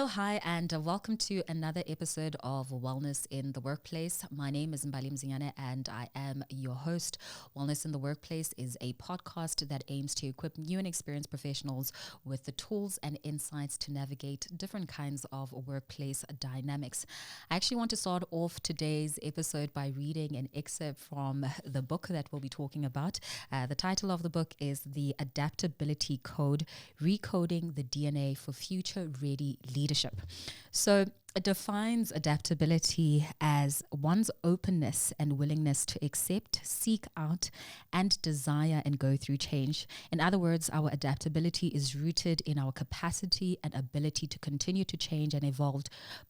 hi, and welcome to another episode of Wellness in the Workplace. My name is Mbali Mzinyane, and I am your host. Wellness in the Workplace is a podcast that aims to equip new and experienced professionals with the tools and insights to navigate different kinds of workplace dynamics. I actually want to start off today's episode by reading an excerpt from the book that we'll be talking about. The title of the book is The Adaptability Code, Recoding the DNA for Future-Ready Leadership. So it defines adaptability as one's openness and willingness to accept, seek out, and desire and go through change. In other words, our adaptability is rooted in our capacity and ability to continue to change and evolve.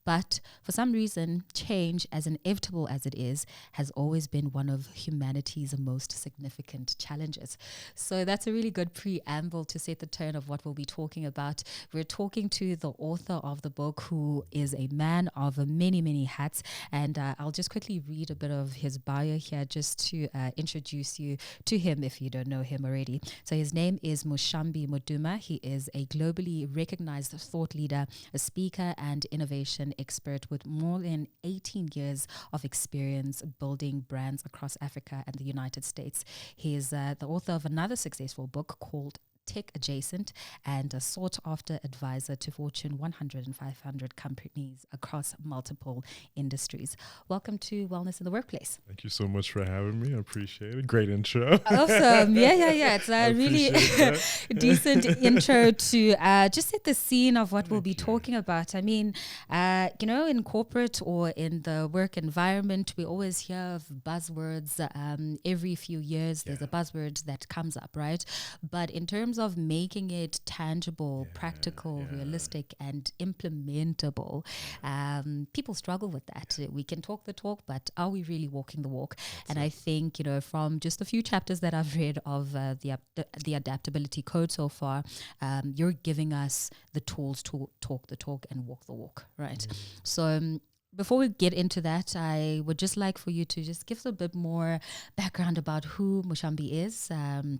But for some reason, change, as inevitable as it is, has always been one of humanity's most significant challenges. So that's a really good preamble to set the tone of what we'll be talking about. We're talking to the author of the book, who is a man of many, many hats. And I'll just quickly read a bit of his bio here just to introduce you to him if you don't know him already. So his name is Mushambi Mutuma. He is a globally recognized thought leader, a speaker and innovation expert with more than 18 years of experience building brands across Africa and the United States. He is the author of another successful book called Tech Adjacent, and a sought-after advisor to Fortune 100 and 500 companies across multiple industries. Welcome to Wellness in the Workplace. Thank you so much for having me. I appreciate it. Great intro. Awesome. Yeah. It's a really decent intro to just set the scene of what we'll be talking about. I mean, in corporate or in the work environment, we always hear of buzzwords. Every few years, there's a buzzword that comes up, right? But in terms of making it tangible, practical, realistic, and implementable, people struggle with that. We can talk the talk, but are we really walking the walk? And I think, from just a few chapters that I've read of the Adaptability Code so far, you're giving us the tools to talk the talk and walk the walk, right? So before we get into that, I would just like for you to just give us a bit more background about who Mushambi is, and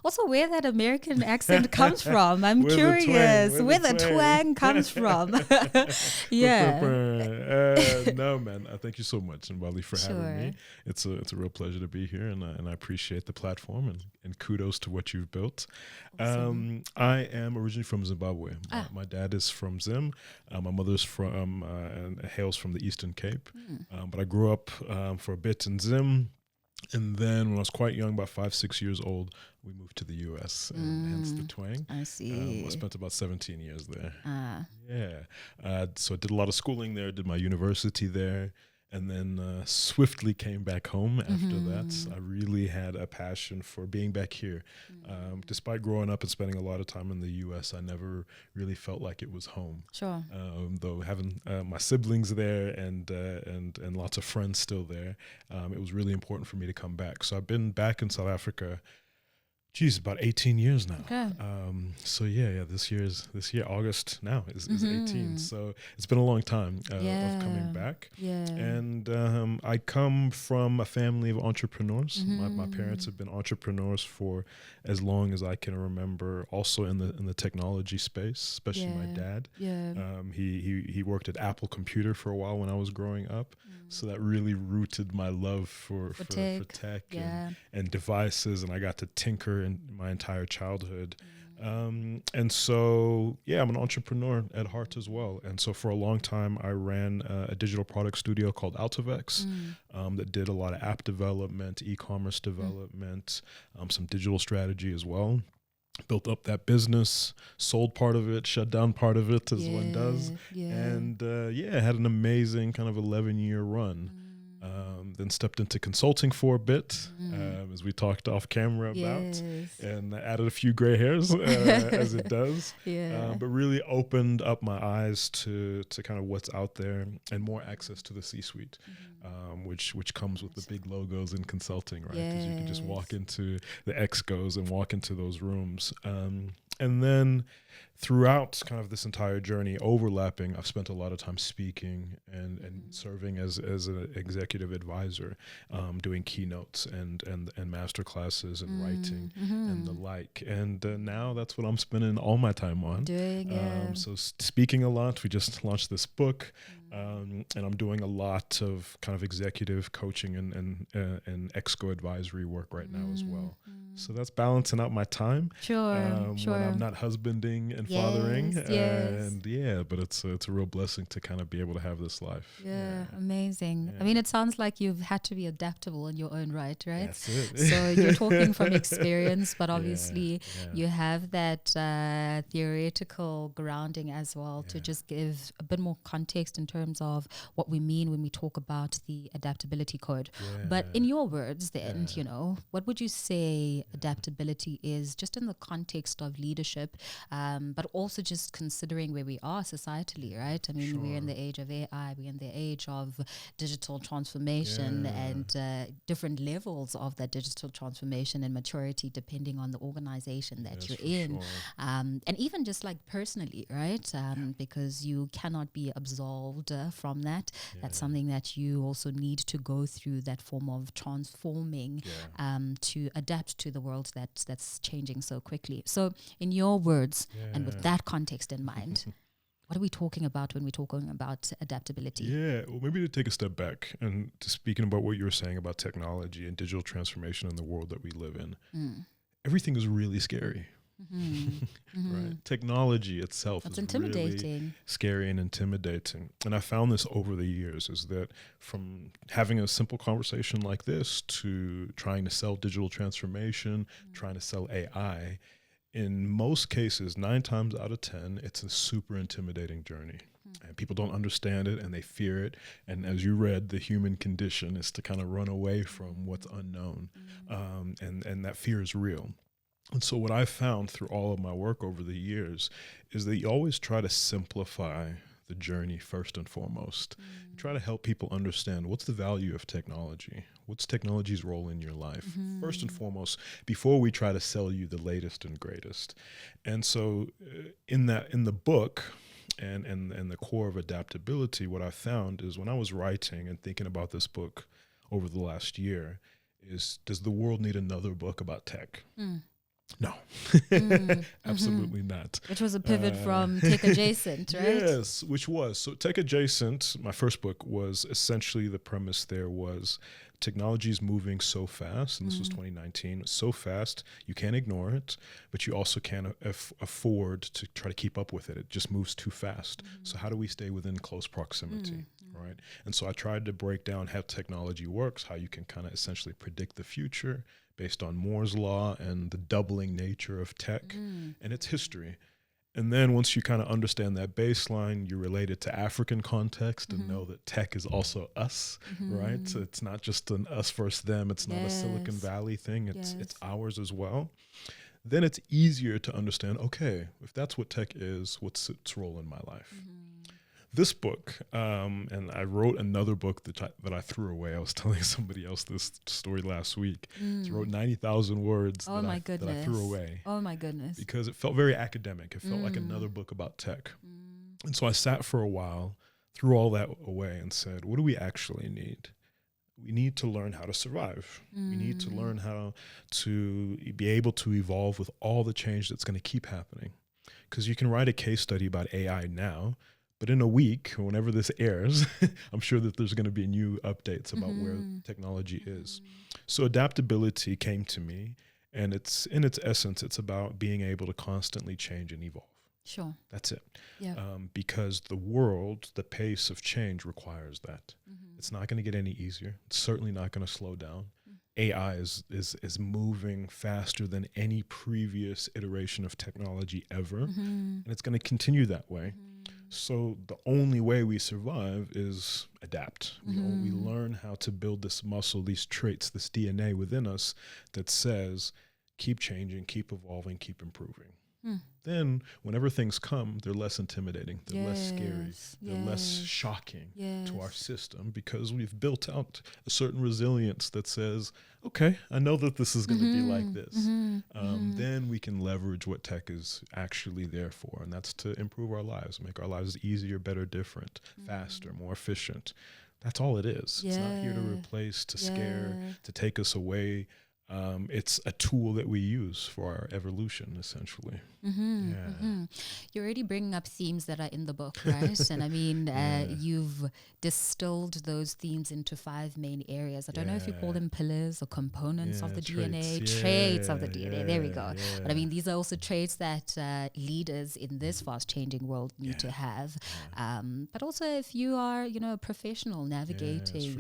also where that American accent comes from. I'm curious where the twang comes from. No, man. Thank you so much, Mbali, for having me. It's a real pleasure to be here, and I appreciate the platform and kudos to what you've built. Awesome. I am originally from Zimbabwe. My dad is from Zim. My mother's from and hails from the Eastern Cape. But I grew up for a bit in Zim. And then when I was quite young, about 5-6 years old, we moved to the US, and hence the twang. I see. I spent about 17 years there. So I did a lot of schooling there, did my university there, and then swiftly came back home after that. I really had a passion for being back here. Despite growing up and spending a lot of time in the US, I never really felt like it was home. Sure. Though having my siblings there and lots of friends still there, it was really important for me to come back. So I've been back in South Africa, about 18 years now. Okay. This year August now is 18. So it's been a long time of coming back. Yeah. And I come from a family of entrepreneurs. My parents have been entrepreneurs for as long as I can remember. Also in the technology space, especially my dad. Yeah. He worked at Apple Computer for a while when I was growing up. So that really rooted my love for tech and devices, and I got to tinker in my entire childhood. And so, I'm an entrepreneur at heart as well. And so for a long time, I ran a digital product studio called Altavex that did a lot of app development, e-commerce development, some digital strategy as well. Built up that business, sold part of it, shut down part of it, as one does. And had an amazing kind of 11-year run. Then stepped into consulting for a bit, as we talked off camera about, and added a few gray hairs, as it does. But really opened up my eyes to kind of what's out there and more access to the C-suite, which comes with the big logos in consulting, right? Because you can just walk into the excos and walk into those rooms. And then throughout kind of this entire journey, overlapping, I've spent a lot of time speaking and serving as an executive advisor, doing keynotes and master classes and writing and the like. And now that's what I'm spending all my time on. So speaking a lot. We just launched this book, and I'm doing a lot of kind of executive coaching and exco advisory work right now as well. So that's balancing out my time. When I'm not husbanding and fathering. But it's a real blessing to kind of be able to have this life. Amazing. I mean, it sounds like you've had to be adaptable in your own right? That's it. So you're talking from experience, but obviously you have that theoretical grounding as well to just give a bit more context in terms of what we mean when we talk about the adaptability code. But in your words then, you know, what would you say adaptability is, just in the context of leadership, but also just considering where we are societally, right? I mean, we're in the age of AI, we're in the age of digital transformation and different levels of that digital transformation and maturity depending on the organization that you're in. And even just like personally, right? Because you cannot be absolved from that. That's something that you also need to go through, that form of transforming to adapt to the world that's changing so quickly. So in your words, and with that context in mind, what are we talking about when we're talking about adaptability? Well, maybe to take a step back and to speaking about what you were saying about technology and digital transformation in the world that we live in. Everything is really scary. Right? Technology itself is intimidating. Really scary and intimidating. And I found this over the years, is that from having a simple conversation like this to trying to sell digital transformation, trying to sell AI, in most cases, 9 times out of 10, it's a super intimidating journey. And people don't understand it and they fear it. And as you read, the human condition is to kind of run away from what's unknown. And that fear is real. And so what I found through all of my work over the years is that you always try to simplify the journey first and foremost. You try to help people understand what's the value of technology, what's technology's role in your life, first and foremost, before we try to sell you the latest and greatest. And so in the book and the core of adaptability, what I found is when I was writing and thinking about this book over the last year is, does the world need another book about tech? No, absolutely not. Which was a pivot from tech adjacent, right? Yes, which was. So tech adjacent, my first book, was essentially the premise there was technology is moving so fast, and this was 2019, it's so fast, you can't ignore it, but you also can't afford to try to keep up with it. It just moves too fast. So how do we stay within close proximity, right? And so I tried to break down how technology works, how you can kind of essentially predict the future based on Moore's law and the doubling nature of tech and its history. And then once you kind of understand that baseline, you relate it to African context and know that tech is also us, right? So it's not just an us versus them. It's not a Silicon Valley thing. It's ours as well. Then it's easier to understand, okay, if that's what tech is, what's its role in my life? This book, and I wrote another book that I threw away. I was telling somebody else this story last week. I wrote 90,000 words that I threw away. Oh my goodness. Because it felt very academic. It felt like another book about tech. And so I sat for a while, threw all that away and said, what do we actually need? We need to learn how to survive. We need to learn how to be able to evolve with all the change that's going to keep happening. Because you can write a case study about AI now, but in a week, whenever this airs, I'm sure that there's going to be new updates about where technology is. So adaptability came to me, and it's in its essence, it's about being able to constantly change and evolve. Sure. That's it. Yeah. Because the world, the pace of change requires that. It's not going to get any easier. It's certainly not going to slow down. AI is moving faster than any previous iteration of technology ever, and it's going to continue that way. So the only way we survive is adapt. We learn how to build this muscle, these traits, this DNA within us that says, keep changing, keep evolving, keep improving. Then whenever things come, they're less intimidating, they're less scary, they're less shocking to our system, because we've built out a certain resilience that says, okay, I know that this is going to be like this. Then we can leverage what tech is actually there for, and that's to improve our lives, make our lives easier, better, different, faster, more efficient. That's all it is. It's not here to replace, to scare, to take us away. It's a tool that we use for our evolution, essentially. You're already bringing up themes that are in the book, right? And I mean, you've distilled those themes into 5 main areas. I don't know if you call them pillars or components of the DNA, traits of the DNA. There we go. But I mean, these are also traits that leaders in this fast-changing world need to have. But also, if you are, a professional navigating,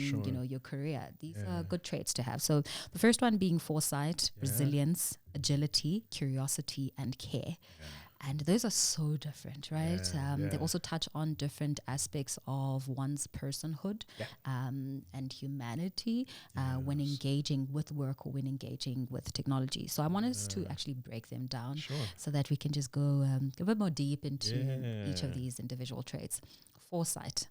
your career, these are good traits to have. So the first one being foresight, resilience, agility, curiosity, and care. And those are so different, right? They also touch on different aspects of one's personhood and humanity when engaging with work or when engaging with technology. So I want us to actually break them down so that we can just go a bit more deep into each of these individual traits. Foresight.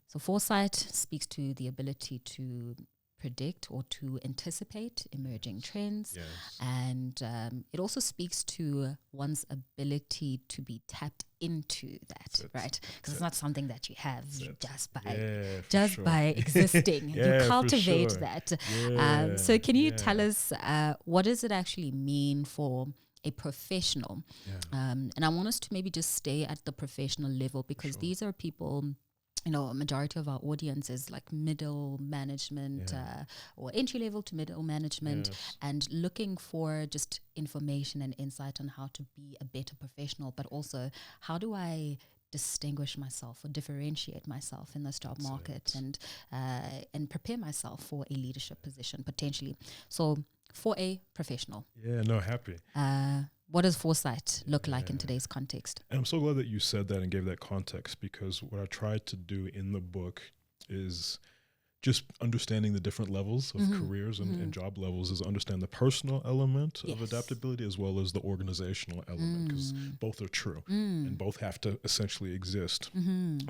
So foresight speaks to the ability to predict or to anticipate emerging trends. And it also speaks to one's ability to be tapped into that, right? Because it's not something that you have just by existing. You cultivate that. So can you tell us what does it actually mean for a professional? And I want us to maybe just stay at the professional level, because these are people, a majority of our audience is like middle management or entry level to middle management, and looking for just information and insight on how to be a better professional, but also how do I distinguish myself or differentiate myself in this job market and prepare myself for a leadership position potentially. So for a professional. Happy. What does foresight look like in today's context? And I'm so glad that you said that and gave that context, because what I tried to do in the book is just understanding the different levels of careers and job levels, is understand the personal element of adaptability as well as the organizational element, because both are true and both have to essentially exist.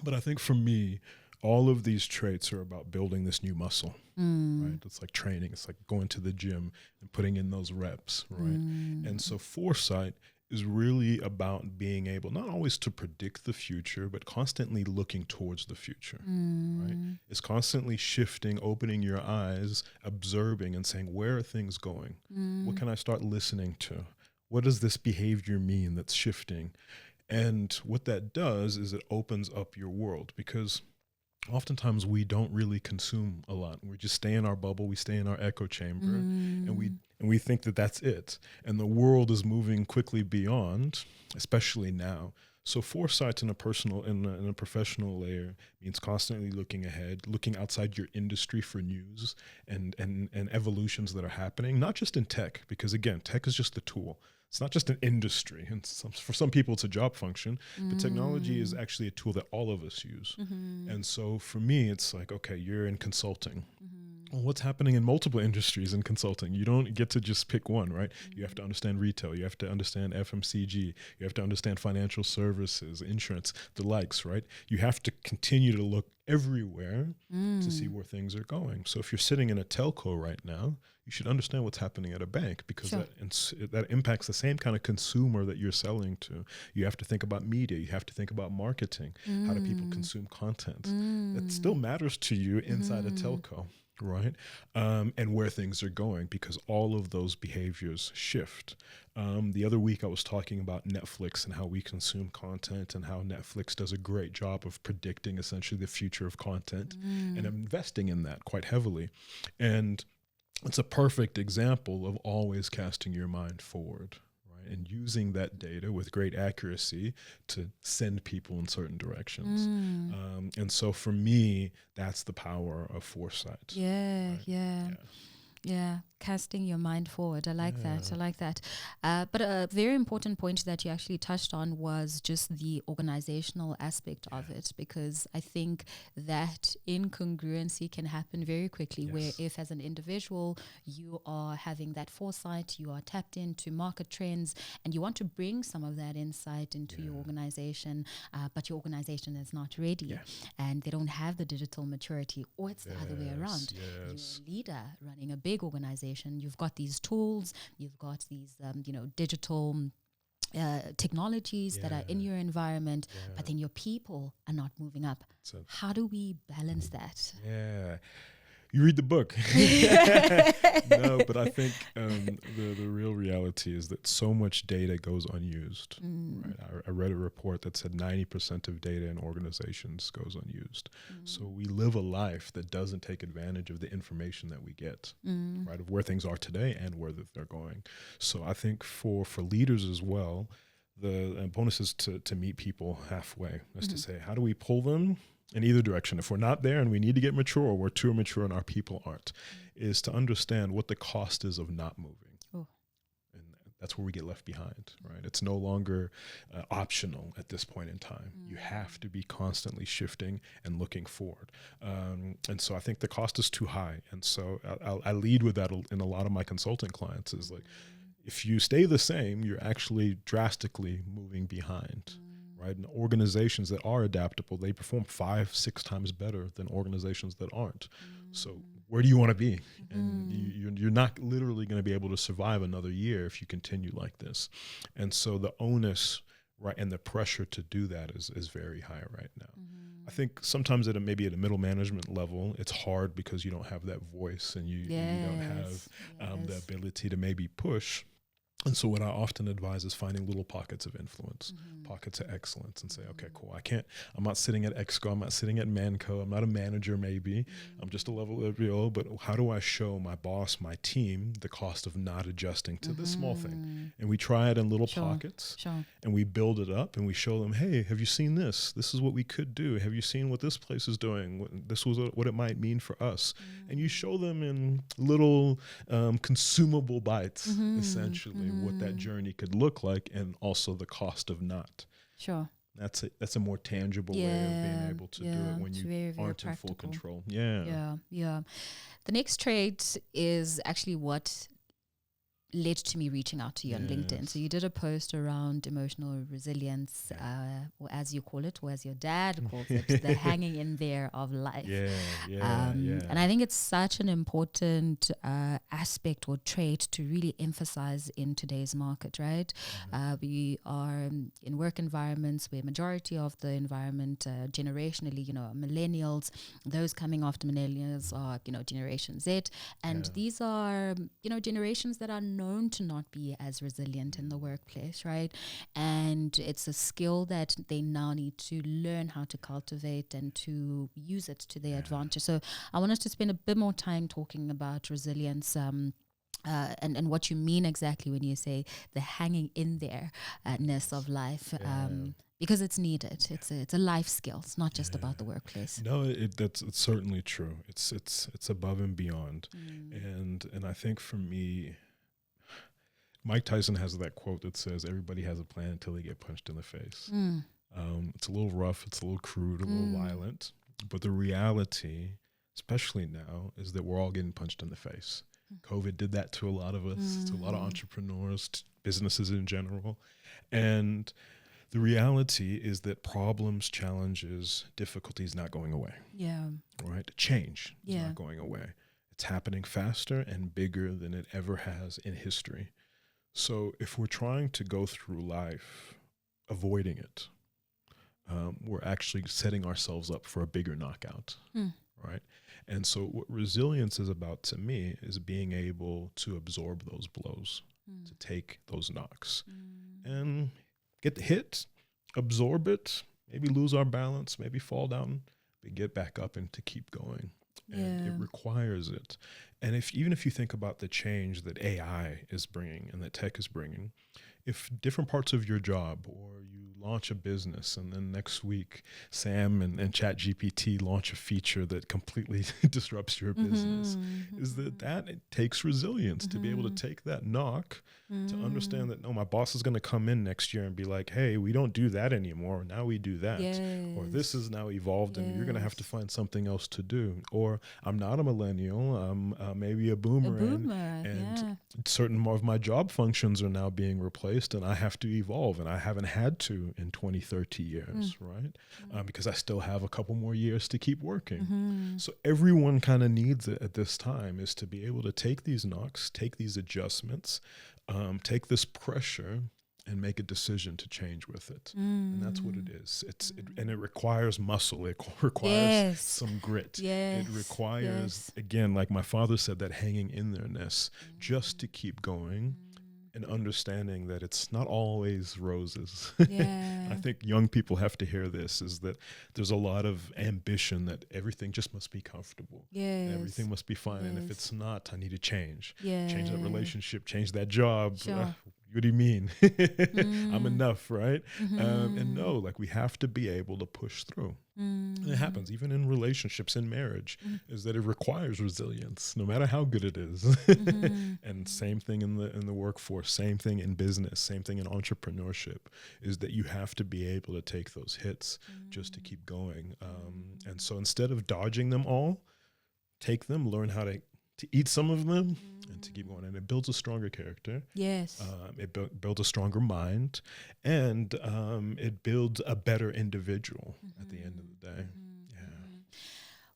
But I think for me, all of these traits are about building this new muscle, right? It's like training. It's like going to the gym and putting in those reps, right? And so foresight is really about being able not always to predict the future, but constantly looking towards the future, right? It's constantly shifting, opening your eyes, observing and saying, where are things going? What can I start listening to? What does this behavior mean that's shifting? And what that does is it opens up your world, because oftentimes we don't really consume a lot. We just stay in our bubble, we stay in our echo chamber, and we think that that's it. And the world is moving quickly beyond, especially now. So foresight in a personal, in a professional layer means constantly looking ahead, looking outside your industry for news and evolutions that are happening, not just in tech, because again, tech is just a tool. It's not just an industry, and for some people it's a job function, but technology is actually a tool that all of us use. And so for me, it's like, okay, you're in consulting. Well, what's happening in multiple industries in consulting? You don't get to just pick one, right? You have to understand retail. You have to understand FMCG. You have to understand financial services, insurance, the likes, right? You have to continue to look everywhere to see where things are going. So if you're sitting in a telco right now, you should understand what's happening at a bank, because that impacts the same kind of consumer that you're selling to. You have to think about media. You have to think about marketing. How do people consume content? That still matters to you inside a telco, right? And where things are going, because all of those behaviors shift. The other week I was talking about Netflix and how we consume content, and how Netflix does a great job of predicting essentially the future of content and investing in that quite heavily. And it's a perfect example of always casting your mind forward, right? And using that data with great accuracy to send people in certain directions. And so for me, that's the power of foresight. Yeah. Yeah, casting your mind forward. I like that. I like that. But a very important point that you actually touched on was just the organizational aspect of it, because I think that incongruency can happen very quickly, where if as an individual you are having that foresight, you are tapped into market trends, and you want to bring some of that insight into your organization, but your organization is not ready and they don't have the digital maturity, or it's the other way around. You're a leader running a big organization. You've got these tools, you've got these, digital technologies that are in your environment, but then your people are not moving up. How do we balance that? Yeah. You read the book. No, but I think the real reality is that so much data goes unused. Right? I read a report that said 90% of data in organizations goes unused. So we live a life that doesn't take advantage of the information that we get, right, of where things are today and where they're going. So I think for leaders as well, the bonus is to meet people halfway. That's to say, how do we pull them in either direction? If we're not there and we need to get mature, or we're too mature and our people aren't, is to understand what the cost is of not moving. And that's where we get left behind, right? It's no longer optional at this point in time. You have to be constantly shifting and looking forward. And so I think the cost is too high. And so I lead with that in a lot of my consulting clients, is like, if you stay the same, you're actually drastically moving behind. Right? And organizations that are adaptable, they perform 5-6 times better than organizations that aren't. So where do you want to be? And you're not literally going to be able to survive another year if you continue like this. And so the onus, right, and the pressure to do that is very high right now. I think sometimes maybe at a middle management level, it's hard because you don't have that voice, and you don't have the ability to maybe push. And so what I often advise is finding little pockets of influence, pockets of excellence, and say, okay, cool. I'm not sitting at Exco. I'm not sitting at Manco. I'm not a manager maybe. I'm just a level below, but how do I show my boss, my team, the cost of not adjusting to this small thing? And we try it in little pockets, and we build it up, and we show them, hey, have you seen this? This is what we could do. Have you seen what this place is doing? This was what it might mean for us. And you show them in little consumable bites, essentially, what that journey could look like, and also the cost of not. That's a more tangible way of being able to do it when you very, very aren't practical. in full control. Yeah. The next trait is actually what led to me reaching out to you on LinkedIn. So you did a post around emotional resilience, or as you call it, or as your dad calls it, the hanging in there of life. And I think it's such an important aspect or trait to really emphasize in today's market, right? We are in work environments where majority of the environment generationally, millennials, those coming after millennials are, Generation Z. And these are, generations that are known to not be as resilient in the workplace, right? And it's a skill that they now need to learn how to cultivate and to use it to their advantage. So I want us to spend a bit more time talking about resilience, and what you mean exactly when you say the hanging in there-ness of life. Because it's needed. It's a life skill. It's not just about the workplace. No, it's certainly true. It's above and beyond. And I think for me, Mike Tyson has that quote that says, everybody has a plan until they get punched in the face. It's a little rough, it's a little crude, a little violent, but the reality, especially now, is that we're all getting punched in the face. COVID did that to a lot of us, to a lot of entrepreneurs, to businesses in general. And the reality is that problems, challenges, difficulties not going away. Right? Change is not going away. It's happening faster and bigger than it ever has in history. So if we're trying to go through life avoiding it, we're actually setting ourselves up for a bigger knockout, right? And so what resilience is about to me is being able to absorb those blows, to take those knocks and get the hit, absorb it, maybe lose our balance, maybe fall down, but get back up and to keep going. And it requires it. And even if you think about the change that AI is bringing and that tech is bringing, if different parts of your job, or you launch a business, and then next week Sam and ChatGPT launch a feature that completely disrupts your business, is that it takes resilience to be able to take that knock, to understand that, no, my boss is going to come in next year and be like, hey, we don't do that anymore. Now we do that. Or this is now evolved and you're going to have to find something else to do. Or I'm not a millennial. I'm maybe a boomer. And certain of my job functions are now being replaced, and I have to evolve, and I haven't had to in 20, 30 years, right? Because I still have a couple more years to keep working. So everyone kind of needs it at this time, is to be able to take these knocks, take these adjustments, take this pressure, and make a decision to change with it. And that's what it is. And it requires muscle. It requires some grit. It requires, again, like my father said, that hanging in there-ness, just to keep going, and understanding that it's not always roses. I think young people have to hear this, is that there's a lot of ambition that everything just must be comfortable. Everything must be fine. And if it's not, I need to change. Change that relationship, change that job. What do you mean? I'm enough, right? And no, like, we have to be able to push through. And it happens even in relationships, in marriage, is that it requires resilience, no matter how good it is. And same thing in the workforce, same thing in business, same thing in entrepreneurship, is that you have to be able to take those hits just to keep going. And so instead of dodging them all, take them, learn how to eat some of them, and to keep going. And it builds a stronger character. It builds a stronger mind, and it builds a better individual at the end of the day.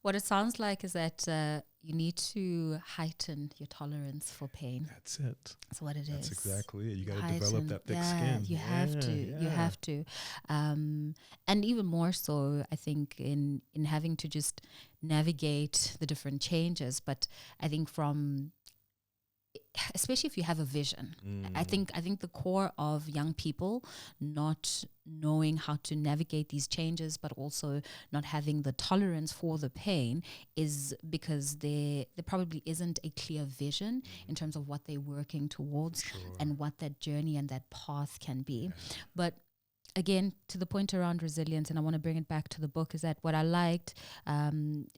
What it sounds like is that you need to heighten your tolerance for pain. That's it. That's what it is. That's exactly it. You got to develop that thick skin. You have to. You have to. And even more so, I think, in having to just navigate the different changes. But I think especially if you have a vision, I think the core of young people not knowing how to navigate these changes, but also not having the tolerance for the pain, is because there probably isn't a clear vision in terms of what they're working towards and what that journey and that path can be. But again, to the point around resilience, and I want to bring it back to the book, is that what I liked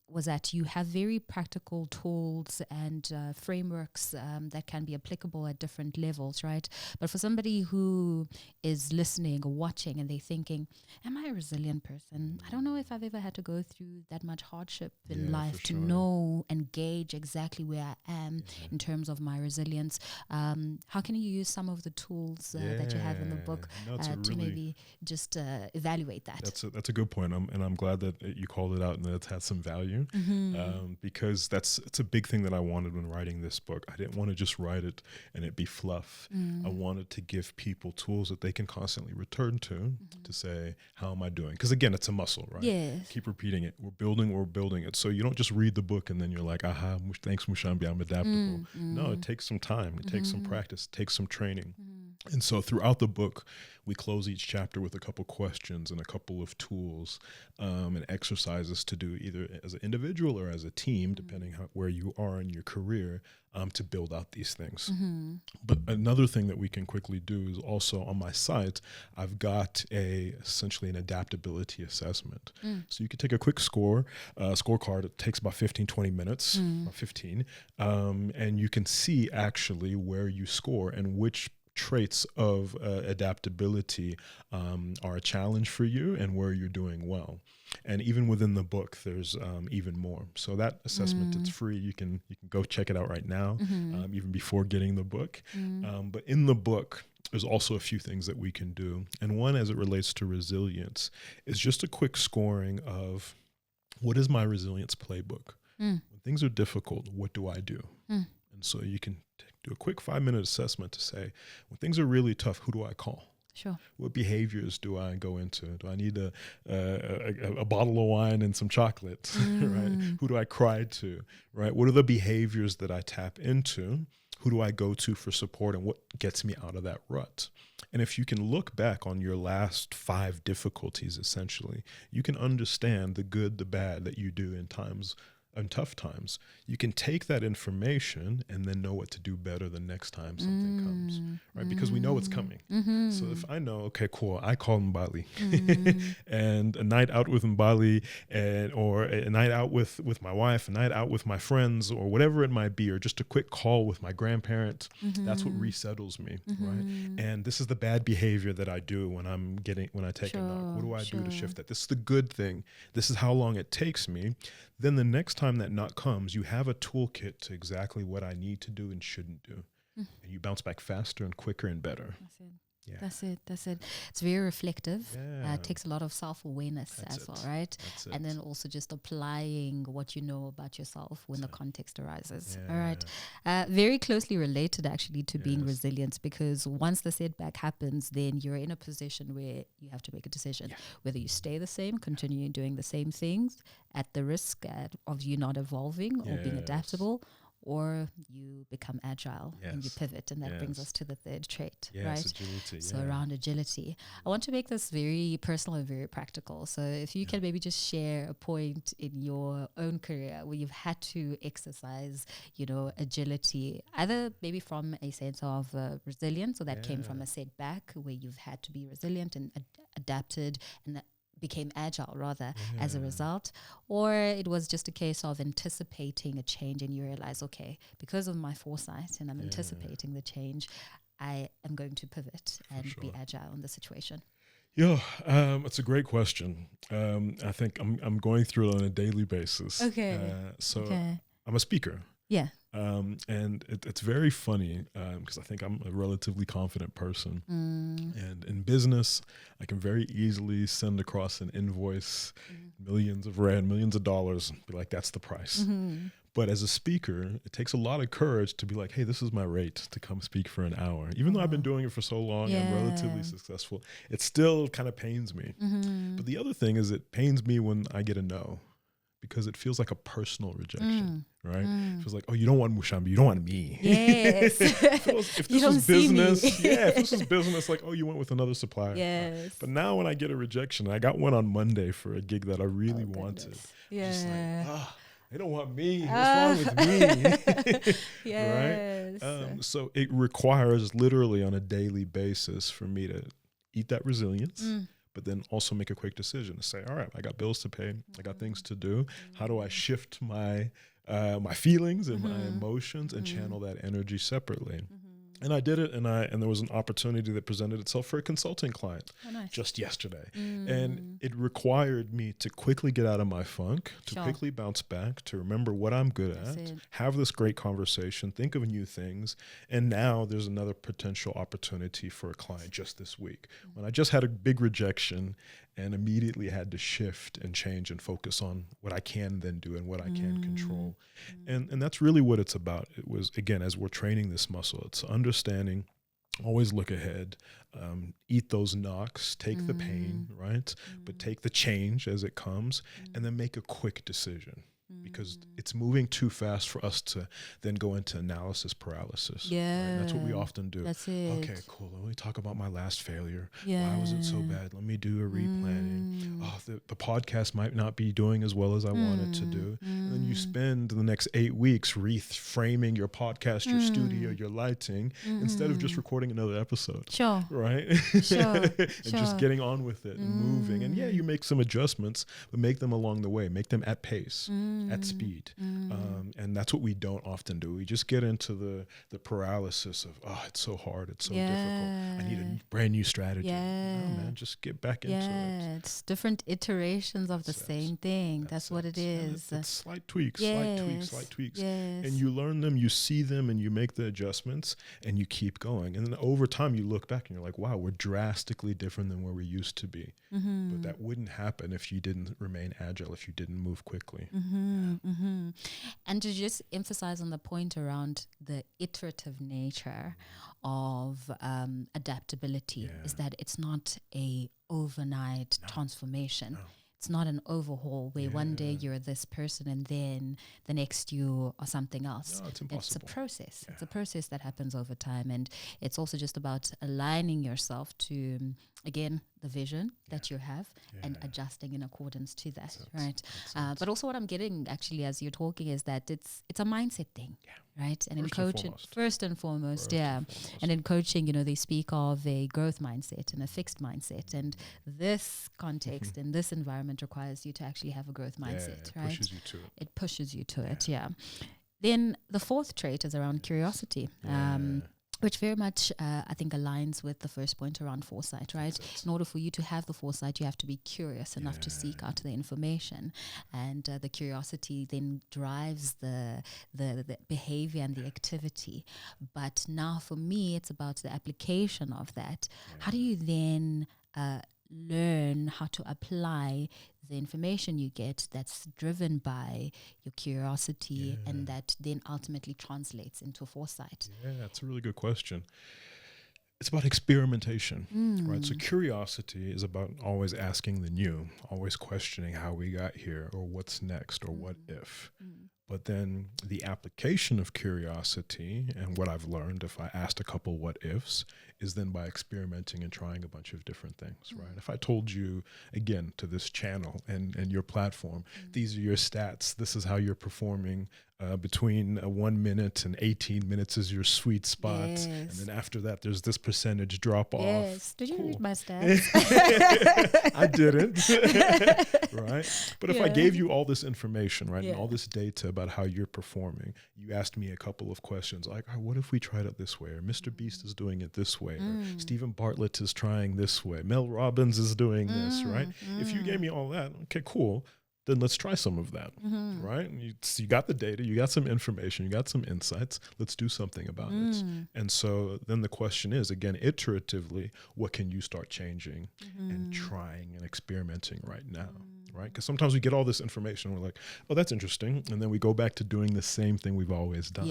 was that you have very practical tools and frameworks that can be applicable at different levels, right? But for somebody who is listening or watching and they're thinking, am I a resilient person? I don't know if I've ever had to go through that much hardship in life to know and gauge exactly where I am in terms of my resilience. How can you use some of the tools that you have in the book to maybe just evaluate that? That's a good point, and I'm glad that you called it out and that it's had some value, because it's a big thing that I wanted when writing this book. I didn't want to just write it and it be fluff. I wanted to give people tools that they can constantly return to say, how am I doing? Because again, it's a muscle, right? Keep repeating it. We're building it. So you don't just read the book and then you're like, aha, thanks Mushambi, I'm adaptable. No, it takes some time. It takes some practice. It takes some training. And so throughout the book, we close each chapter with a couple questions and a couple of tools and exercises to do either as an individual or as a team, depending where you are in your career, to build out these things. But another thing that we can quickly do is also on my site, I've got essentially an adaptability assessment. So you can take a quick scorecard. It takes about 15, 20 minutes, about 15, and you can see actually where you score and which traits of adaptability are a challenge for you and where you're doing well. And even within the book, there's even more. So that assessment, it's free. You can go check it out right now, even before getting the book. But in the book, there's also a few things that we can do. And one, as it relates to resilience, is just a quick scoring of what is my resilience playbook? When things are difficult, what do I do? And so you can do a quick 5-minute assessment to say, when things are really tough, who do I call? Sure. What behaviors do I go into? Do I need a bottle of wine and some chocolate, right? Who do I cry to, right? What are the behaviors that I tap into? Who do I go to for support, and what gets me out of that rut? And if you can look back on your last 5 difficulties, essentially, you can understand the good, the bad that you do in times in tough times, you can take that information and then know what to do better the next time something comes, right? Because we know it's coming. So if I know, okay, cool, I call Mbali and a night out with Mbali, or a night out with my wife, a night out with my friends, or whatever it might be, or just a quick call with my grandparents, that's what resettles me, right? And this is the bad behavior that I do when I take a knock. What do I do to shift that? This is the good thing. This is how long it takes me. Then the next time that knock comes, you have a toolkit to exactly what I need to do and shouldn't do. And you bounce back faster and quicker and better. That's it. Yeah. That's it. It's very reflective. It takes a lot of self-awareness as well, right? And then also just applying what you know about yourself when the context arises. All right. Very closely related actually to being resilient, because once the setback happens, then you're in a position where you have to make a decision whether you stay the same, continue doing the same things at the risk of you not evolving or being adaptable, or you become agile and you pivot. And that brings us to the third trait, right? Agility, so around agility. I want to make this very personal and very practical. So if you can maybe just share a point in your own career where you've had to exercise, agility, either maybe from a sense of resilience, or that came from a setback where you've had to be resilient and adapted and became agile rather as a result, or it was just a case of anticipating a change and you realize, okay, because of my foresight and I'm anticipating the change, I am going to pivot and be agile in the situation. It's a great question. I think I'm going through it on a daily basis. I'm a speaker. And it's very funny because I think I'm a relatively confident person. And in business, I can very easily send across an invoice, millions of dollars, and be like, that's the price. But as a speaker, it takes a lot of courage to be like, hey, this is my rate to come speak for an hour. Even though I've been doing it for so long, I'm relatively successful, it still kind of pains me. But the other thing is it pains me when I get a no, because it feels like a personal rejection, right? It feels like, oh, you don't want Mushambi, you don't want me. Yes. if this was business, if this was business, like, oh, you went with another supplier. Yes. But now when I get a rejection, I got one on Monday for a gig that I really wanted. Just like, they don't want me. What's wrong with me? Yes. Right? So it requires literally on a daily basis for me to eat that resilience, but then also make a quick decision to say, all right, I got bills to pay. I got things to do. How do I shift my my feelings and my emotions and channel that energy separately? And I did it, and there was an opportunity that presented itself for a consulting client just yesterday. And it required me to quickly get out of my funk, to quickly bounce back, to remember what I'm good at, have this great conversation, think of new things. And now there's another potential opportunity for a client just this week. When I just had a big rejection and immediately had to shift and change and focus on what I can then do and what I can control. And that's really what it's about. It was, again, as we're training this muscle, it's understanding, always look ahead, eat those knocks, take the pain, right? But take the change as it comes and then make a quick decision. Because it's moving too fast for us to then go into analysis paralysis. Right? And that's what we often do. That's it. Okay, cool. Let me talk about my last failure. Why was it so bad? Let me do a replanning. Oh, the podcast might not be doing as well as I wanted to do. And then you spend the next 8 weeks reframing your podcast, your studio, your lighting, instead of just recording another episode. Sure. Right? And just getting on with it and moving. And you make some adjustments, but make them along the way. Make them at pace. At speed. And that's what we don't often do. We just get into the paralysis of, oh, it's so hard, it's so difficult. I need a brand new strategy. No, man, just get back into it. It's different iterations of the same thing. That's what it is. It's slight tweaks. And you learn them, you see them, and you make the adjustments, and you keep going. And then over time, you look back and you're like, wow, we're drastically different than where we used to be. But that wouldn't happen if you didn't remain agile, if you didn't move quickly. And to just emphasize on the point around the iterative nature of adaptability is that it's not a overnight transformation. No. It's not an overhaul where one day you're this person and then the next you are something else. No, it's impossible. It's a process. It's a process that happens over time. And it's also just about aligning yourself to, again, the vision that you have and adjusting in accordance to that, right? But also what I'm getting actually as you're talking is that it's a mindset thing, right? And in coaching, first and foremost. And in coaching, they speak of a growth mindset and a fixed mindset. And this context and this environment requires you to actually have a growth mindset, right? Pushes you to it. It pushes you to it, Then the fourth trait is around curiosity. Which very much, I think, aligns with the first point around foresight, right? In order for you to have the foresight, you have to be curious enough to seek out the information. And the curiosity then drives the behavior and the activity. But now for me, it's about the application of that. How do you then learn how to apply the information you get that's driven by your curiosity and that then ultimately translates into foresight? Yeah, that's a really good question. It's about experimentation, right? So curiosity is about always asking the new, always questioning how we got here or what's next or what if. But then the application of curiosity and what I've learned if I asked a couple what ifs is then by experimenting and trying a bunch of different things, right? If I told you, again, to this channel and your platform, these are your stats, this is how you're performing between 1 minute and 18 minutes is your sweet spot. And then after that, there's this percentage drop off. Yes. Did you read my stats? I didn't. Right? But if I gave you all this information, right, and all this data about how you're performing, you asked me a couple of questions like, oh, what if we tried it this way? Or Mr. Beast is doing it this way. Or Stephen Bartlett is trying this way. Mel Robbins is doing this, right? If you gave me all that, okay, cool. Then let's try some of that, right? And you got the data, you got some information, you got some insights. Let's do something about it. And so then the question is, again, iteratively, what can you start changing and trying and experimenting right now, right? Because sometimes we get all this information, we're like, oh, that's interesting. And then we go back to doing the same thing we've always done,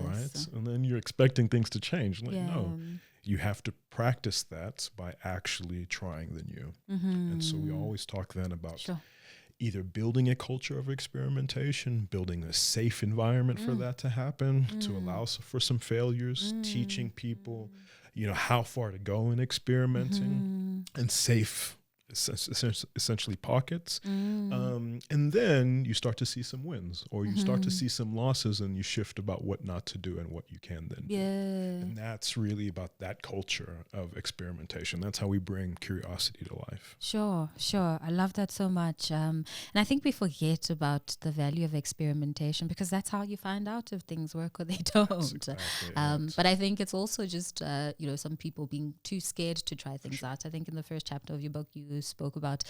right? And then you're expecting things to change. Like, no. You have to practice that by actually trying the new. And so we always talk then about either building a culture of experimentation, building a safe environment for that to happen, to allow for some failures, teaching people, how far to go in experimenting, and safe, essentially pockets. And then you start to see some wins, or you start to see some losses, and you shift about what not to do and what you can then do. And that's really about that culture of experimentation. That's how we bring curiosity to life. Sure. I love that so much. And I think we forget about the value of experimentation because that's how you find out if things work or they don't. Exactly but I think it's also just, some people being too scared to try things out. I think in the first chapter of your book, you spoke about,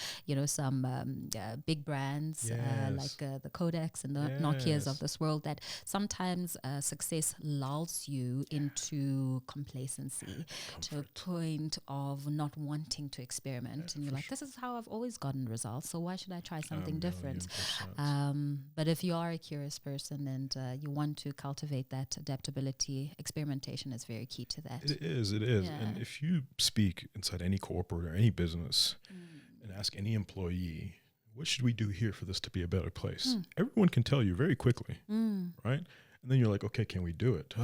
some big brands like the Kodaks and the Nokias of this world that sometimes success lulls you into complacency to a point of not wanting to experiment. And you're like, this is how I've always gotten results, so why should I try something different? But if you are a curious person and you want to cultivate that adaptability, experimentation is very key to that. It is. And if you speak inside any corporate or any business and ask any employee, what should we do here for this to be a better place? Everyone can tell you very quickly, right? And then you're like, okay, can we do it?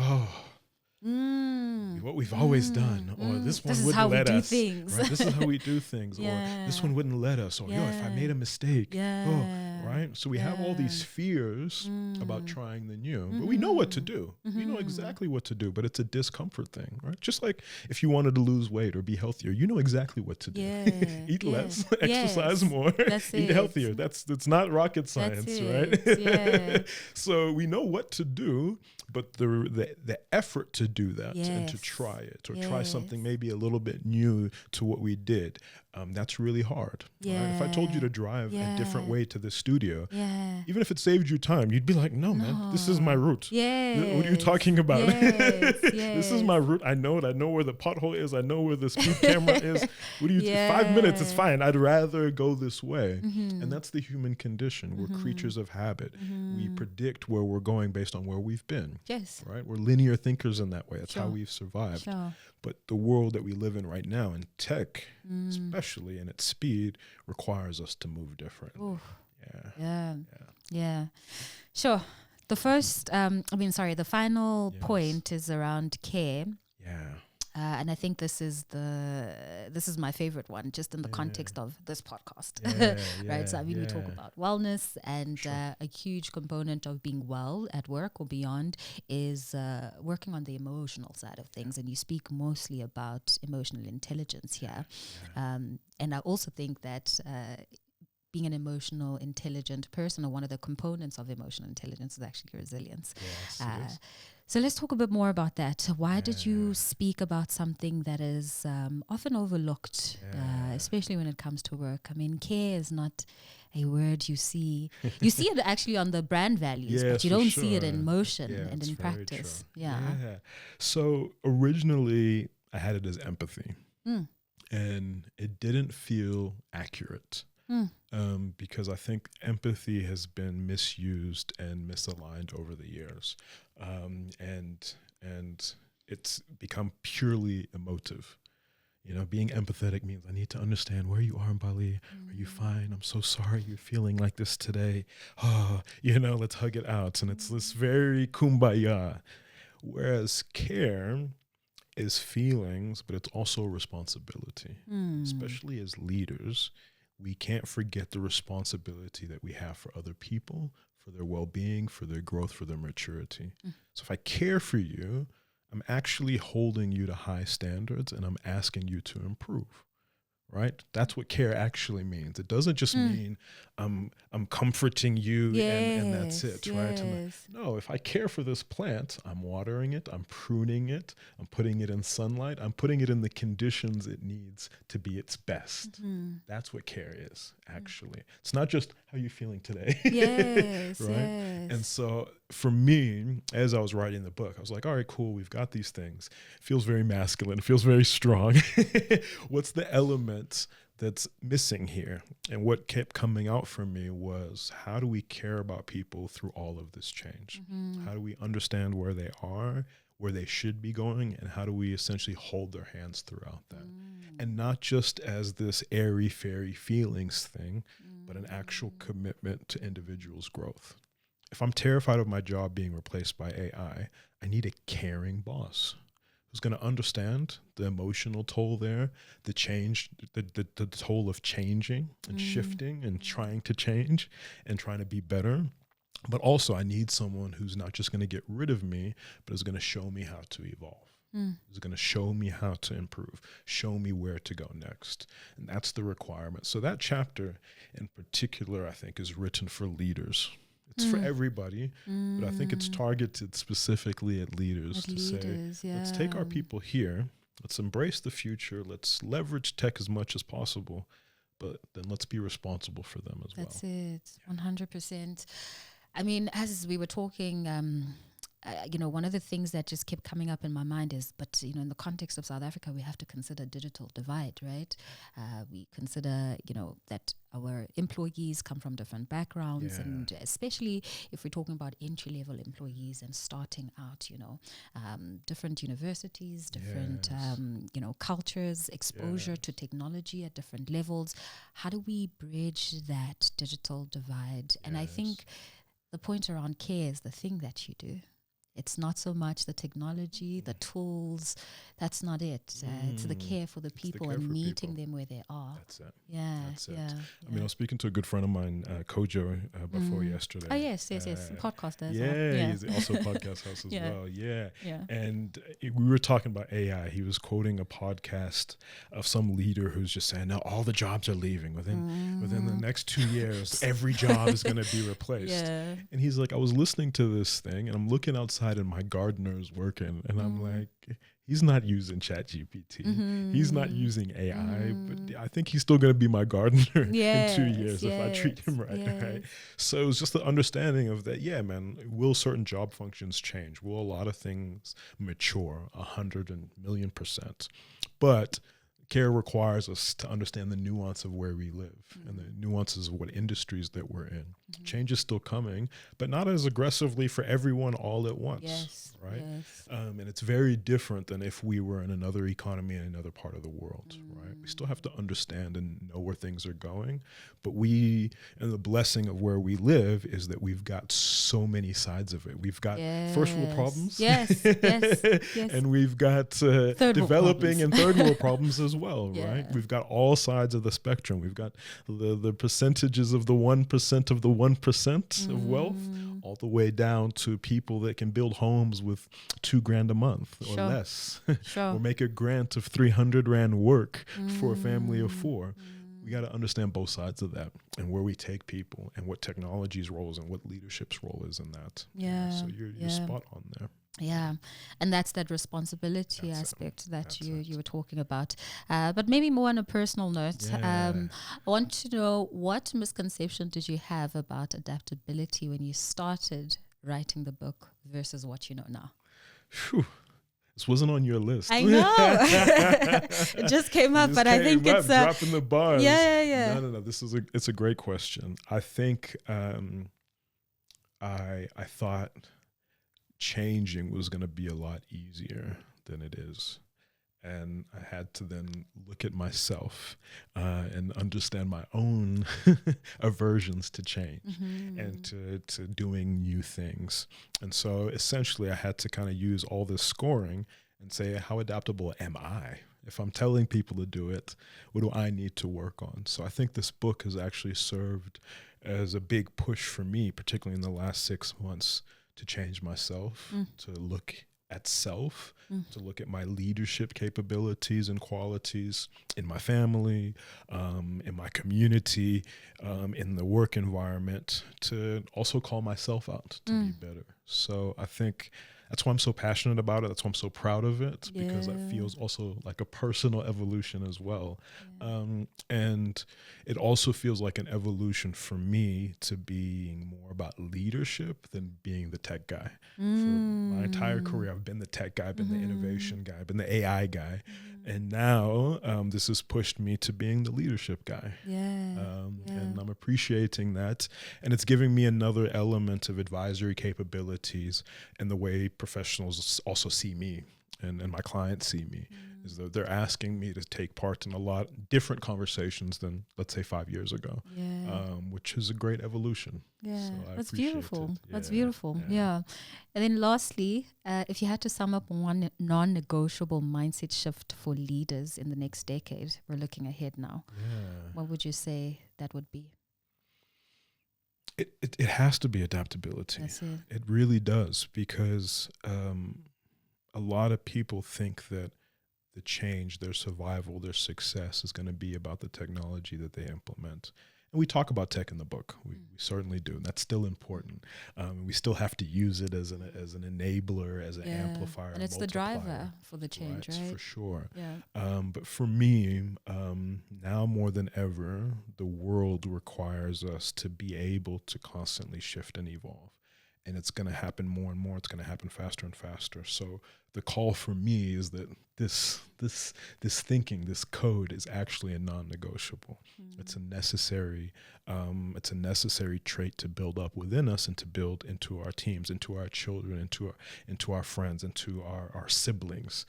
What we've always done, or this one wouldn't let us. Right? This is how we do things, or this one wouldn't let us, or if I made a mistake, right? So we have all these fears about trying the new, but we know what to do. We know exactly what to do, but it's a discomfort thing, right? Just like if you wanted to lose weight or be healthier, you know exactly what to do. Eat less, exercise more, eat healthier. It's not rocket science, right? So we know what to do, but the effort to do that and to try it or try something maybe a little bit new to what we did, that's really hard. Right? If I told you to drive a different way to the studio, even if it saved you time, you'd be like, no, man, this is my route. What are you talking about? This is my route. I know it. I know where the pothole is. I know where the speed camera is. What do you 5 minutes, it's fine. I'd rather go this way. And that's the human condition. We're creatures of habit. We predict where we're going based on where we've been. Right? We're linear thinkers in that way. That's how we've survived. But the world that we live in right now, in tech, especially in its speed, requires us to move differently. Sure. The first, the final point is around care. And I think this is my favorite one, just in the context of this podcast, right? So I mean, we talk about wellness, and a huge component of being well at work or beyond is working on the emotional side of things. And you speak mostly about emotional intelligence here. And I also think that being an emotional intelligent person, or one of the components of emotional intelligence, is actually resilience. Yes. So let's talk a bit more about that. Why did you speak about something that is often overlooked, especially when it comes to work? I mean, care is not a word you see. You see it actually on the brand values, but you don't see it in motion and in practice. So originally I had it as empathy, and it didn't feel accurate. Because I think empathy has been misused and misaligned over the years, and it's become purely emotive. You know, being empathetic means I need to understand where you are, Mbali. Are you fine? I'm so sorry you're feeling like this today. Oh, let's hug it out. And it's this very kumbaya. Whereas care is feelings, but it's also responsibility, especially as leaders. We can't forget the responsibility that we have for other people, for their well-being, for their growth, for their maturity. So if I care for you, I'm actually holding you to high standards, and I'm asking you to improve, right? That's what care actually means. It doesn't just mean I'm comforting you and that's it, right? And no, if I care for this plant, I'm watering it, I'm pruning it, I'm putting it in sunlight, I'm putting it in the conditions it needs to be its best. That's what care is, actually. It's not just how you're feeling today, right? And so for me, as I was writing the book, I was like, all right, cool, we've got these things. It feels very masculine, it feels very strong. What's the element that's missing here? And what kept coming out for me was, how do we care about people through all of this change? How do we understand where they are, where they should be going, and how do we essentially hold their hands throughout that? And not just as this airy-fairy feelings thing, but an actual commitment to individuals' growth. If I'm terrified of my job being replaced by AI, I need a caring boss who's going to understand the emotional toll there, the change, the toll of changing and shifting and trying to change and trying to be better. But also I need someone who's not just going to get rid of me, but is going to show me how to evolve. Is going to show me how to improve, show me where to go next. And that's the requirement. So that chapter in particular, I think, is written for leaders. It's for everybody, but I think it's targeted specifically at leaders say, let's take our people here, let's embrace the future, let's leverage tech as much as possible, but then let's be responsible for them as well. That's it, 100%. I mean, as we were talking, one of the things that just kept coming up in my mind is, but, in the context of South Africa, we have to consider digital divide, right? We consider, that our employees come from different backgrounds, and especially if we're talking about entry-level employees and starting out, different universities, different, cultures, exposure to technology at different levels. How do we bridge that digital divide? And I think the point around care is the thing that you do. It's not so much the technology, the tools. That's not it. It's the care for the people and meeting them where they are. That's it. That's it. I mean, I was speaking to a good friend of mine, Kojo, before yesterday. Oh, yes. Podcaster as well. Yeah, he's also a podcast host as well. Yeah. And we were talking about AI. He was quoting a podcast of some leader who's just saying, no, all the jobs are leaving. Within the next 2 years, every job is going to be replaced. And he's like, I was listening to this thing, and I'm looking outside and my gardener is working, and I'm like, he's not using ChatGPT. He's not using AI, but I think he's still going to be my gardener in 2 years if I treat him right. So it's just the understanding of that, will certain job functions change? Will a lot of things mature 100,000,000%? But care requires us to understand the nuance of where we live and the nuances of what industries that we're in. Change is still coming, but not as aggressively for everyone all at once. Yes. Right. Yes. And it's very different than if we were in another economy in another part of the world. Right. We still have to understand and know where things are going, but and the blessing of where we live is that we've got so many sides of it. We've got first world problems. Yes. Yes. Yes. And we've got developing and third world problems as well. Right. We've got all sides of the spectrum. We've got the percentages of the 1% of the 1% of wealth, all the way down to people that can build homes with $2,000 a month or less, or make a grant of 300 Rand work for a family of 4. We got to understand both sides of that and where we take people and what technology's role is and what leadership's role is in that. So you're spot on there. Yeah, and that's that responsibility aspect that you were talking about. But maybe more on a personal note, I want to know, what misconception did you have about adaptability when you started writing the book versus what you know now? Whew. This wasn't on your list. I know. It just came up, but I think it's dropping the bars. Yeah. No. It's a great question. I think I thought changing was going to be a lot easier than it is. And I had to then look at myself and understand my own aversions to change and to doing new things. And so essentially I had to kind of use all this scoring and say, how adaptable am I? If I'm telling people to do it, what do I need to work on? So I think this book has actually served as a big push for me, particularly in the last 6 months, to change myself, to look at self, to look at my leadership capabilities and qualities in my family, in my community, in the work environment, to also call myself out to be better. So I think that's why I'm so passionate about it. That's why I'm so proud of it, because it feels also like a personal evolution as well. And it also feels like an evolution for me to being more about leadership than being the tech guy. For my entire career, I've been the tech guy, I've been the innovation guy, I've been the AI guy. And now this has pushed me to being the leadership guy. And I'm appreciating that. And it's giving me another element of advisory capabilities and the way professionals also see me and my clients see me, is that they're asking me to take part in a lot different conversations than, let's say, 5 years ago, which is a great evolution. So that's beautiful. That's beautiful. Yeah. And then lastly, if you had to sum up one non-negotiable mindset shift for leaders in the next decade, we're looking ahead now, what would you say that would be? It has to be adaptability. That's it. It really does, because a lot of people think that the change, their survival, their success is going to be about the technology that they implement. And we talk about tech in the book. We certainly do. And that's still important. We still have to use it as an enabler, as an amplifier. And it's the driver for the change, right? For sure. But for me, now more than ever, the world requires us to be able to constantly shift and evolve. And it's going to happen more and more. It's going to happen faster and faster. So the call for me is that this thinking, this code, is actually a non-negotiable. It's a necessary trait to build up within us and to build into our teams, into our children, into our friends, into our siblings,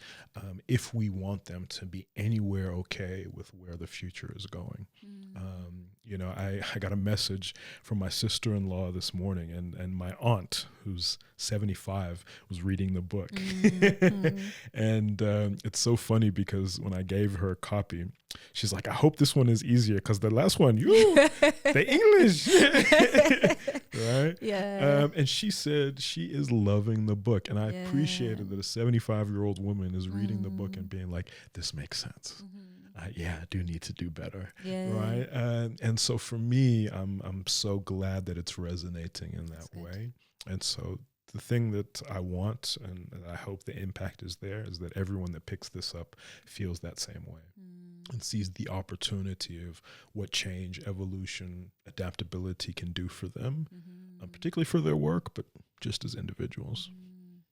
if we want them to be anywhere okay with where the future is going. I got a message from my sister-in-law this morning, and my aunt, who's 75, was reading the book. And it's so funny because when I gave her a copy, she's like, I hope this one is easier, because the last one, the English. Right? And she said she is loving the book. And I appreciated that a 75-year-old woman is reading the book and being like, this makes sense. I do need to do better. Right? And so for me, I'm so glad that it's resonating in that way. And so the thing that I want, and I hope the impact is there, is that everyone that picks this up feels that same way and sees the opportunity of what change, evolution, adaptability can do for them, particularly for their work, but just as individuals.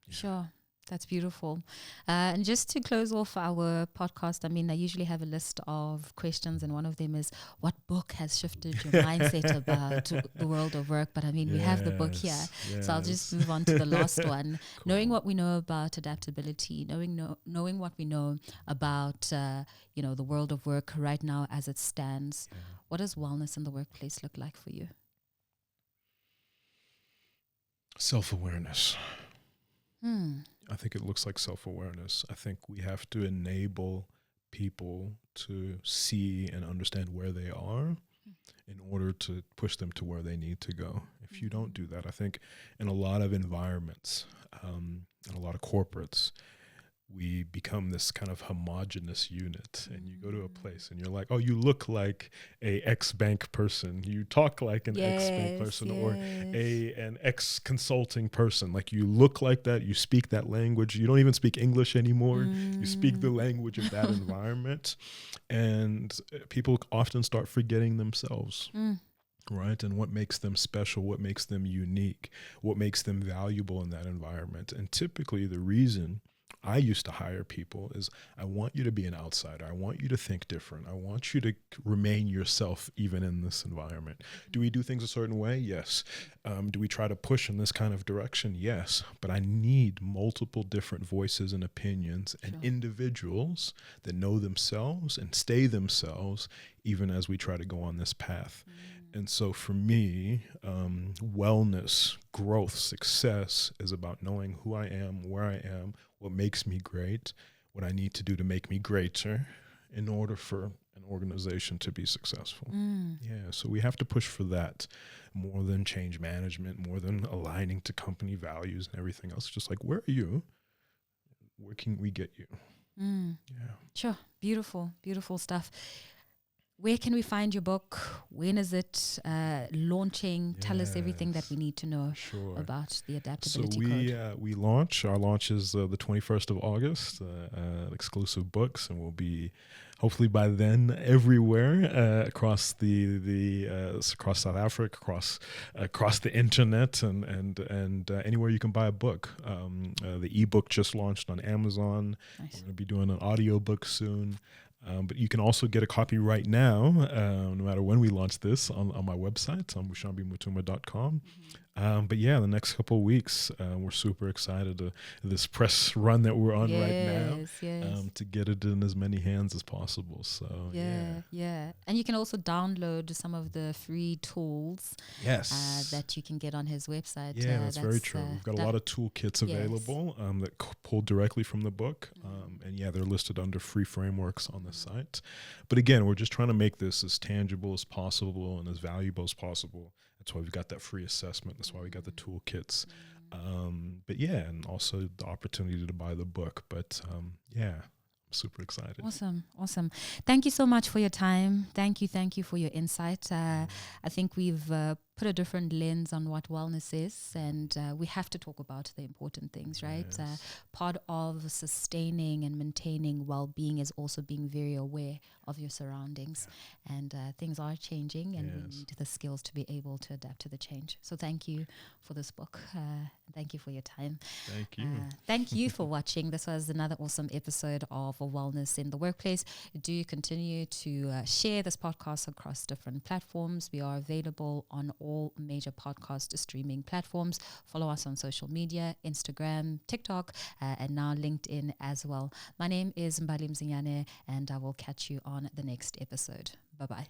Sure. That's beautiful. And just to close off our podcast, I mean, I usually have a list of questions, and one of them is, what book has shifted your mindset about the world of work? But I mean, we have the book here. So I'll just move on to the last one. Cool. Knowing what we know about adaptability, knowing what we know about, the world of work right now as it stands, what does wellness in the workplace look like for you? Self-awareness. I think it looks like self-awareness. I think we have to enable people to see and understand where they are in order to push them to where they need to go. If you don't do that, I think in a lot of environments, and a lot of corporates, we become this kind of homogenous unit, and you go to a place and you're like, oh, you look like a ex-bank person, you talk like an ex-bank person, or an ex-consulting person. Like, you look like that, you speak that language, you don't even speak English anymore, you speak the language of that environment, and people often start forgetting themselves. Right? And what makes them special, what makes them unique, what makes them valuable in that environment. And typically the reason I used to hire people is, I want you to be an outsider. I want you to think different. I want you to remain yourself even in this environment. Do we do things a certain way? Yes. Do we try to push in this kind of direction? Yes. But I need multiple different voices and opinions and individuals that know themselves and stay themselves even as we try to go on this path. And so for me, wellness, growth, success is about knowing who I am, where I am, what makes me great, what I need to do to make me greater in order for an organization to be successful. Yeah, so we have to push for that more than change management, more than aligning to company values and everything else. Just like, where are you? Where can we get you? Yeah. Sure. Beautiful, beautiful stuff. Where can we find your book? When is it launching? Tell us everything that we need to know about the Adaptability Code. Our launch is the 21st of August, exclusive books, and we'll be hopefully by then everywhere across across South Africa, across the internet, and anywhere you can buy a book. The ebook just launched on Amazon. Nice. We're going to be doing an audiobook soon. But you can also get a copy right now, no matter when we launch this, on my website, on MushambiMutuma.com. But yeah, the next couple of weeks, we're super excited this press run that we're on right now, to get it in as many hands as possible. So yeah. And you can also download some of the free tools that you can get on his website. Yeah, that's very true. We've got a lot of toolkits available that pull directly from the book. And they're listed under free frameworks on the site. But again, we're just trying to make this as tangible as possible and as valuable as possible. That's why we've got that free assessment. That's why we got the toolkits. And also the opportunity to buy the book. But I'm super excited. Awesome. Thank you so much for your time. Thank you for your insight. I think we've put a different lens on what wellness is, and we have to talk about the important things, right? Part of sustaining and maintaining well-being is also being very aware of your surroundings, and things are changing, and we need the skills to be able to adapt to the change. So thank you for this book. Thank you for your time. Thank you. Thank you for watching. This was another awesome episode of Wellness in the Workplace. Do continue to share this podcast across different platforms. We are available on all major podcast streaming platforms. Follow us on social media, Instagram, TikTok, and now LinkedIn as well. My name is Mbali Mzinyane, and I will catch you on the next episode. Bye-bye.